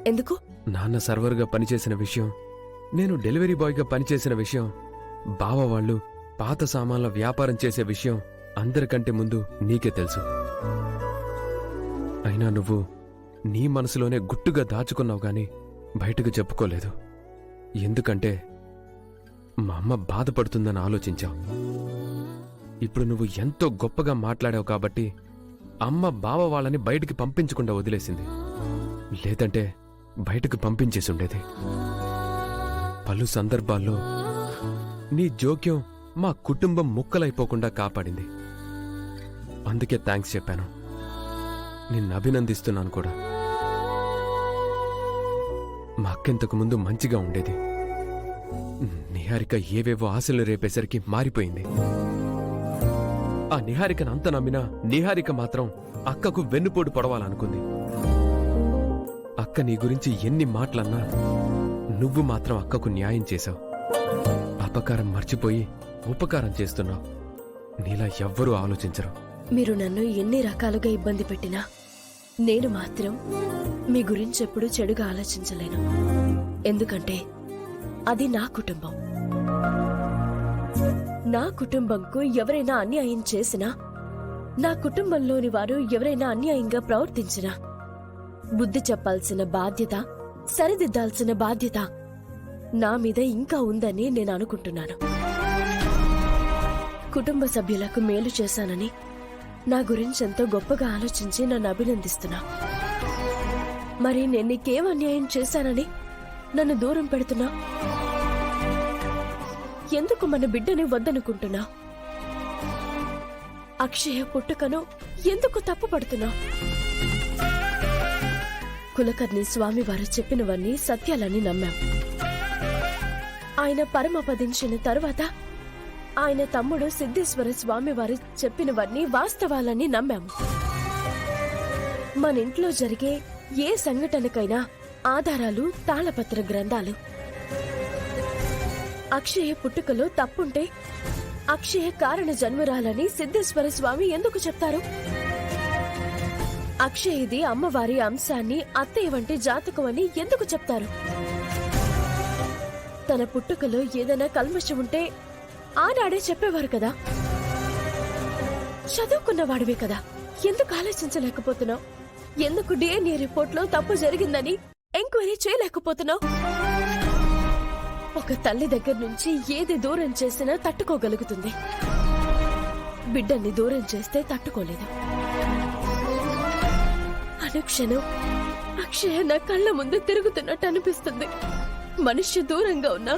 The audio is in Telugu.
ఎందుకు? నాన్న సర్వర్గా పనిచేసిన విషయం, నేను డెలివరీ బాయ్గా పనిచేసిన విషయం, బావ వాళ్ళు పాత సామాన్ల వ్యాపారం చేసే విషయం అందరికంటే ముందు నీకే తెలుసు. అయినా నువ్వు నీ మనసులోనే గుట్టుగా దాచుకున్నావు గాని బయటకు చెప్పుకోలేదు. ఎందుకంటే మా అమ్మ బాధపడుతుందని ఆలోచించావు. ఇప్పుడు నువ్వు ఎంతో గొప్పగా మాట్లాడావు కాబట్టి అమ్మ బావ వాళ్ళని బయటికి పంపించకుండా వదిలేసింది. లేదంటే బయటకు పంపించేసి ఉండేది. పలు సందర్భాల్లో నీ జోక్యం మా కుటుంబం ముక్కలైపోకుండా కాపాడింది. అందుకే థ్యాంక్స్ చెప్పాను. నిన్ను అభినందిస్తున్నాను కూడా. మా అక్కింతకు ముందు మంచిగా ఉండేది. నిహారిక ఏవేవో ఆశలు రేపేసరికి మారిపోయింది. ఆ నిహారికను అంత నమ్మినా నిహారిక మాత్రం అక్కకు వెన్నుపోటు పొడవాలనుకుంది. అక్క నీ గురించి ఎన్ని మాటలన్నా నువ్వు మాత్రం అక్కకు న్యాయం చేశావు. అపకారం మర్చిపోయి ఉపకారం చేస్తున్నావు. నీలా ఎవ్వరూ ఆలోచించరు. మీరు నన్ను ఎన్ని రకాలుగా ఇబ్బంది పెట్టినా నేను మాత్రం మీ గురించి ఎప్పుడూ చెడుగా ఆలోచించలేను. ఎందుకంటే అది నా కుటుంబం. నా కుటుంబంకు ఎవరైనా అన్యాయం చేసినా, నా కుటుంబంలోని వారు ఎవరైనా అన్యాయంగా ప్రవర్తించినా బుద్ధి చెప్పాల్సిన బాధ్యత, సరిదిద్దాల్సిన బాధ్యత నా మీద ఇంకా ఉందని నేను అనుకుంటున్నాను. కుటుంబ సభ్యులకు మేలు చేశానని, నా గురించి ఎంతో గొప్పగా ఆలోచించి నన్ను అభినందిస్తున్నా. మరి నేను నీకేం అన్యాయం చేశానని నన్ను దూరం పెడుతున్నా? ఎందుకు మన బిడ్డని వద్దనుకుంటున్నా? అక్షయ పుట్టుకను ఎందుకు తప్పుపడుతున్నా? కులకర్ణి స్వామివారు చెప్పినవన్నీ సత్యాలని నమ్మాం. ఆయన పరమపదించిన తరువాత ఆయన తమ్ముడు సిద్ధేశ్వర స్వామివారు చెప్పినవన్నీ వాస్తవాలని నమ్మాం. మన ఇంట్లో జరిగే ఏ సంఘటనకైనా ఆధారాలు తాళపత్ర గ్రంథాలు. అక్షయ పుట్టుకలో తప్పుంటే అక్షయ కారణ జన్మరాలని సిద్ధేశ్వర స్వామి ఎందుకు చెప్తారు? అక్షయది అమ్మవారి అంశాన్ని, అత్తయ్య వంటి జాతకం అని ఎందుకు చెప్తారు? తన పుట్టుకలో ఏదైనా కల్మషం ఉంటే ఆనాడే చెప్పేవారు కదా. చదువుకున్నవాడివే కదా, ఎందుకు ఆలోచించలేకపోతున్నావు? ఎందుకు DNA రిపోర్ట్లో తప్పు జరిగిందని ఎంక్వైరీ చేయలేకపోతున్నావు? ఒక తల్లి దగ్గర నుంచి ఏది దూరం చేసినా తట్టుకోగలుగుతుంది. బిడ్డని దూరం చేస్తే తట్టుకోలేదు. అనుక్షణం అక్షయ నా కళ్ళ ముందు తిరుగుతున్నట్టు అనిపిస్తుంది. మనిషి దూరంగా ఉన్నా